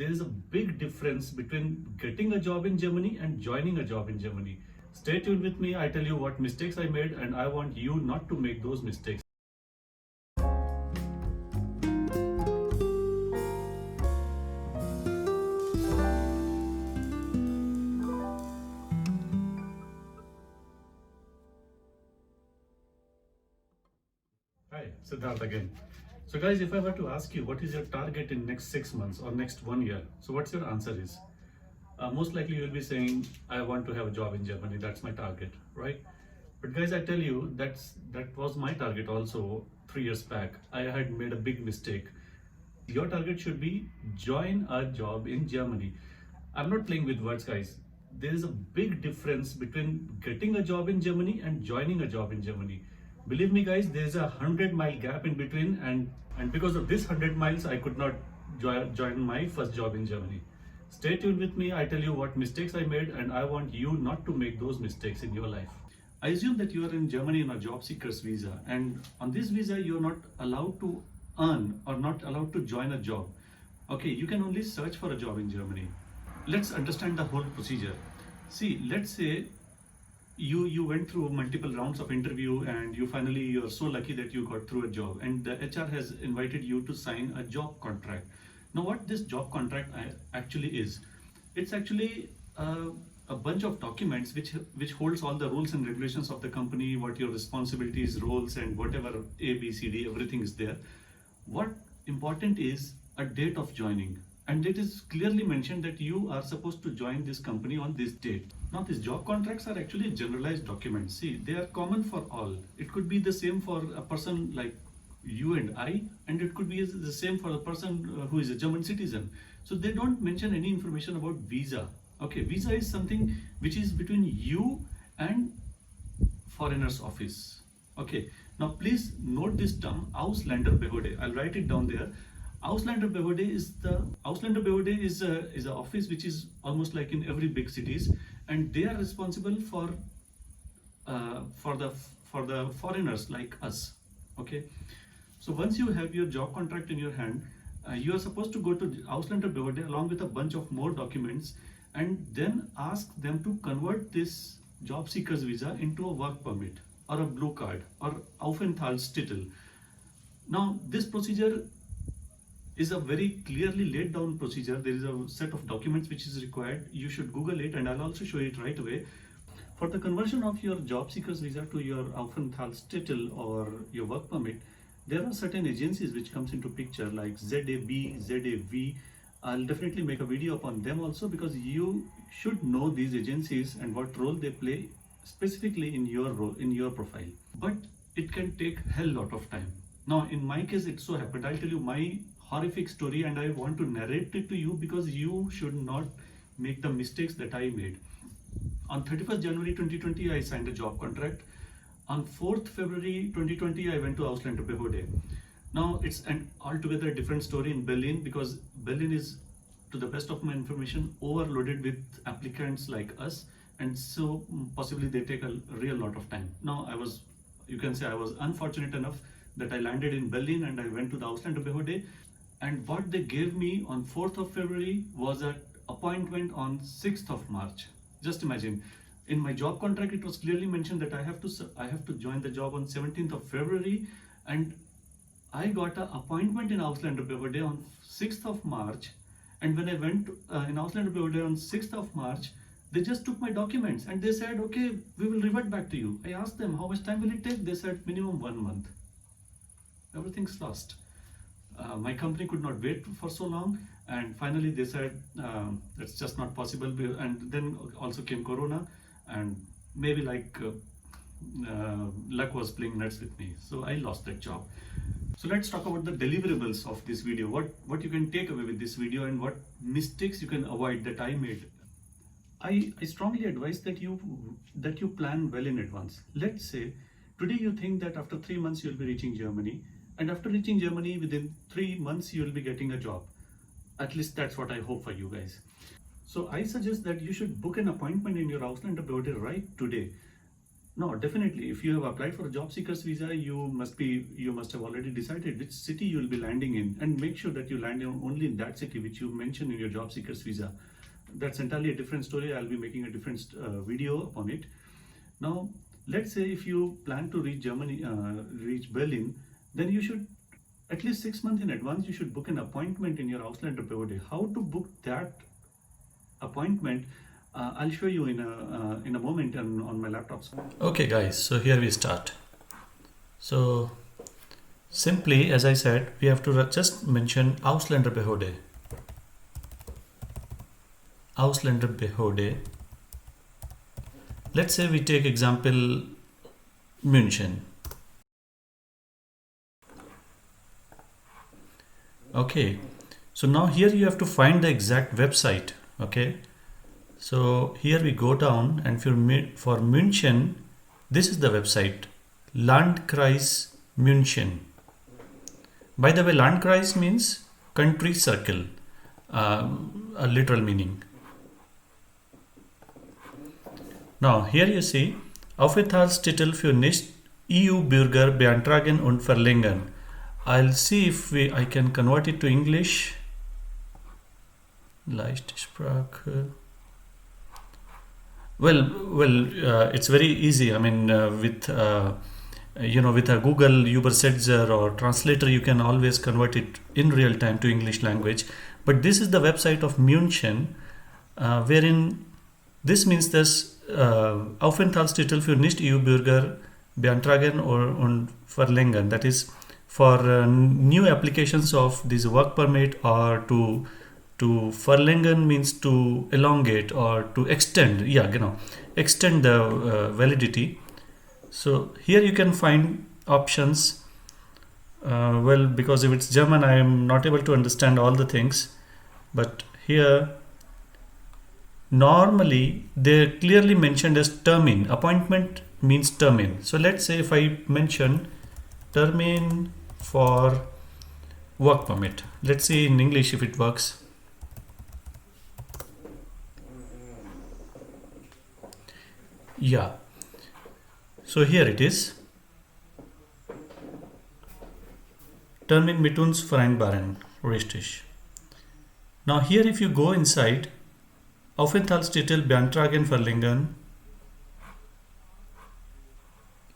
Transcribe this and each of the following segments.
there is a big difference between getting a job in Germany and joining a job in Germany. Stay tuned with me. I tell you what mistakes I made, and I want you not to make those mistakes. Hi, Siddharth again. So guys, if I were to ask you what is your target in next 6 months or next 1 year, so what's your answer is? Most likely you'll be saying, I want to have a job in Germany, that's my target, right? But guys, I tell you, that was my target also 3 years back. I had made a big mistake. Your target should be join a job in Germany. I'm not playing with words, guys. There is a big difference between getting a job in Germany and joining a job in Germany. Believe me, guys, there's a 100-mile gap in between, and because of this 100 miles, I could not join my first job in Germany. Stay tuned with me. I tell you what mistakes I made, and I want you not to make those mistakes in your life. I assume that you are in Germany on a job seeker's visa, and on this visa, you're not allowed to earn or not allowed to join a job. Okay, you can only search for a job in Germany. Let's understand the whole procedure. See, let's say you went through multiple rounds of interview and you're so lucky that you got through a job, and the HR has invited you to sign a job contract. Now what this job contract actually is, it's actually a bunch of documents which holds all the rules and regulations of the company, what your responsibilities, roles, and whatever A, B, C, D, everything is there. What important is a date of joining, and it is clearly mentioned that you are supposed to join this company on this date. Now these job contracts are actually generalized documents. See, they are common for all. It could be the same for a person like you and I, and it could be the same for a person who is a German citizen. So they don't mention any information about visa. Okay, visa is something which is between you and foreigner's office. Okay, now please note this term, Ausländerbehörde. I'll write it down there. Ausländerbehörde is a office which is almost like in every big cities, and they are responsible for the foreigners like us. Okay, so once you have your job contract in your hand, you are supposed to go to Ausländerbehörde along with a bunch of more documents, and then ask them to convert this job seeker's visa into a work permit or a blue card or Aufenthaltstitel. Now this procedure is a very clearly laid down procedure. There is a set of documents which is required. You should Google it, and I'll also show it right away. For the conversion of your job seeker's visa to your Aufenthaltstitel or your work permit, there are certain agencies which comes into picture like ZAB, ZAV. I'll definitely make a video upon them also, because you should know these agencies and what role they play specifically in your role, in your profile. But it can take hell lot of time. Now in my case, it so happened, I'll tell you my horrific story, and I want to narrate it to you because you should not make the mistakes that I made. On 31st January 2020, I signed a job contract. On 4th February 2020, I went to Ausländerbehörde. Now it's an altogether different story in Berlin, because Berlin is, to the best of my information, overloaded with applicants like us, and so possibly they take a real lot of time. Now you can say I was unfortunate enough that I landed in Berlin and I went to the Ausländerbehörde, and what they gave me on 4th of February was an appointment on 6th of March. Just imagine, in my job contract it was clearly mentioned that I have to join the job on 17th of February, and I got an appointment in Ausländerbehörde on 6th of March. And when I went in Ausländerbehörde on 6th of March, they just took my documents and they said, okay, we will revert back to you. I asked them, how much time will it take? They said minimum 1 month. Everything's lost. My company could not wait for so long, and finally they said that's just not possible. And then also came Corona, and maybe luck was playing nuts with me, so I lost that job. So let's talk about the deliverables of this video. What you can take away with this video, and what mistakes you can avoid that I made. I strongly advise that you plan well in advance. Let's say today you think that after 3 months you'll be reaching Germany, and after reaching Germany within 3 months you'll be getting a job. At least that's what I hope for you guys. So I suggest that you should book an appointment in your Ausländerbehörde right today. No, definitely. If you have applied for a job seekers visa, you must have already decided which city you will be landing in, and make sure that you land only in that city which you mentioned in your job seekers visa. That's entirely a different story. I'll be making a different video upon it. Now, let's say if you plan to reach Germany, reach Berlin, then you should at least 6 months in advance. You should book an appointment in your Ausländer Behörde. How to book that appointment? I'll show you in a moment on my laptop. Okay, guys. So here we start. So simply, as I said, we have to just mention Ausländer Behörde. Ausländer Behörde. Let's say we take example München. Okay, so now here you have to find the exact website. Okay, so here we go down, and for München, this is the website, Landkreis München. By the way, Landkreis means country circle, a literal meaning. Now here you see Aufenthaltstitel für Nicht-EU-Bürger beantragen und verlängern. I'll see if I can convert it to English. Leichte Sprache. Well, it's very easy. I mean, with a Google Übersetzer or translator, you can always convert it in real time to English language. But this is the website of München, wherein this means this Aufenthaltstitel für Nicht-EU-Bürger beantragen und verlängern. That is for new applications of this work permit, or to verlängern means to elongate or to extend. Yeah, extend the validity. So here you can find options. Well, because if it's German, I am not able to understand all the things. But here, normally they're clearly mentioned as Termin. Appointment means Termin. So let's say if I mention Termin for work permit. Let's see in English if it works. Yeah. So here it is. Termin mit uns vereinbaren. Richtig. Now here if you go inside, Aufenthaltstitel beantragen verlängern.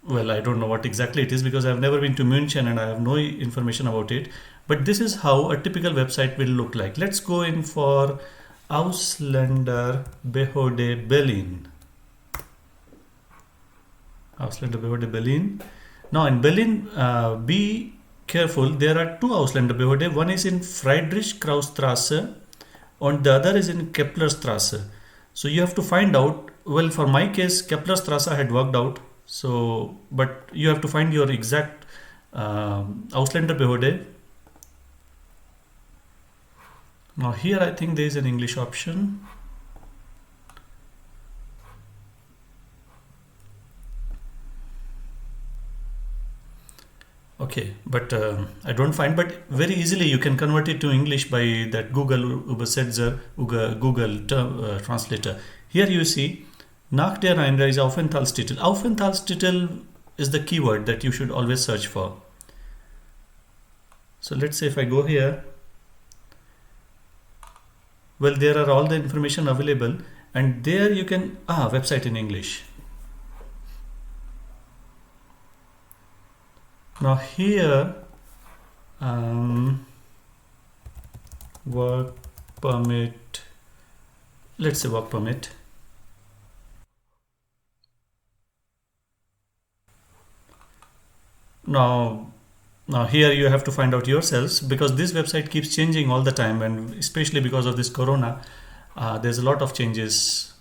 Well, I don't know what exactly it is because I've never been to München and I have no information about it. But this is how a typical website will look like. Let's go in for Ausländer Behörde Berlin. Ausländer Behörde Berlin. Now in Berlin, be careful. There are two Ausländer Behörde. One is in Friedrich-Krauss-Straße and the other is in Keplerstraße. So you have to find out. Well, for my case, Keplerstraße I had worked out. So, but you have to find your exact Ausländer Behörde. Now here I think there is an English option. Okay, but I don't find, but very easily you can convert it to English by that Google Übersetzer, Google translator. Here you see, nach der Einreise Aufenthaltstitel. Aufenthaltstitel is the keyword that you should always search for. So let's say if I go here, well, there are all the information available, and there you can, website in English. Now here, work permit, let's say work permit. Now here you have to find out yourselves, because this website keeps changing all the time, and especially because of this corona, there's a lot of changes.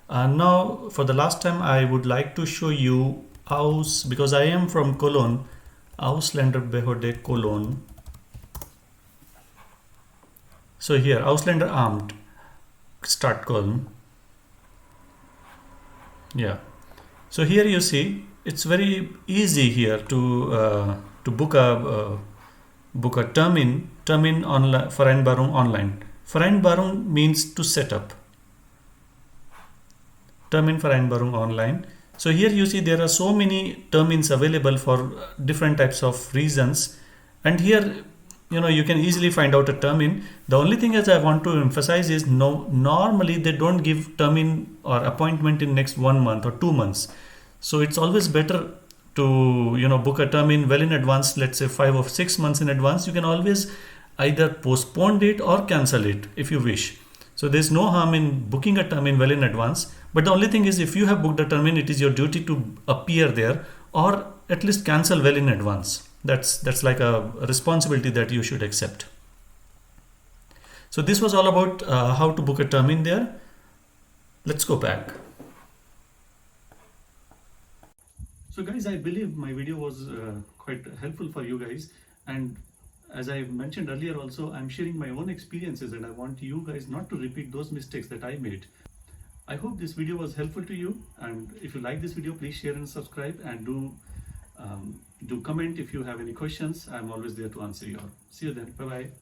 Now for the last time I would like to show you because I am from Cologne, Ausländer Behörde Cologne. So here Ausländeramt Stockholm. Yeah. So here you see it's very easy here to book a Termin online, Vereinbarung online. Vereinbarung means to set up. Termin Vereinbarung online. So here you see there are so many termines available for different types of reasons, and here you can easily find out a termine. The only thing as I want to emphasize is no, normally they don't give termine or appointment in next 1 month or 2 months. So it's always better to book a termine well in advance, let's say 5 or 6 months in advance. You can always either postpone it or cancel it if you wish. So there's no harm in booking a termine well in advance. But the only thing is, if you have booked a termine, it is your duty to appear there or at least cancel well in advance. That's like a responsibility that you should accept. So this was all about how to book a termine there. Let's go back. So guys, I believe my video was quite helpful for you guys, and as I mentioned earlier also, I'm sharing my own experiences and I want you guys not to repeat those mistakes that I made. I hope this video was helpful to you, and if you like this video, please share and subscribe, and do comment if you have any questions. I'm always there to answer you all. See you then. Bye bye.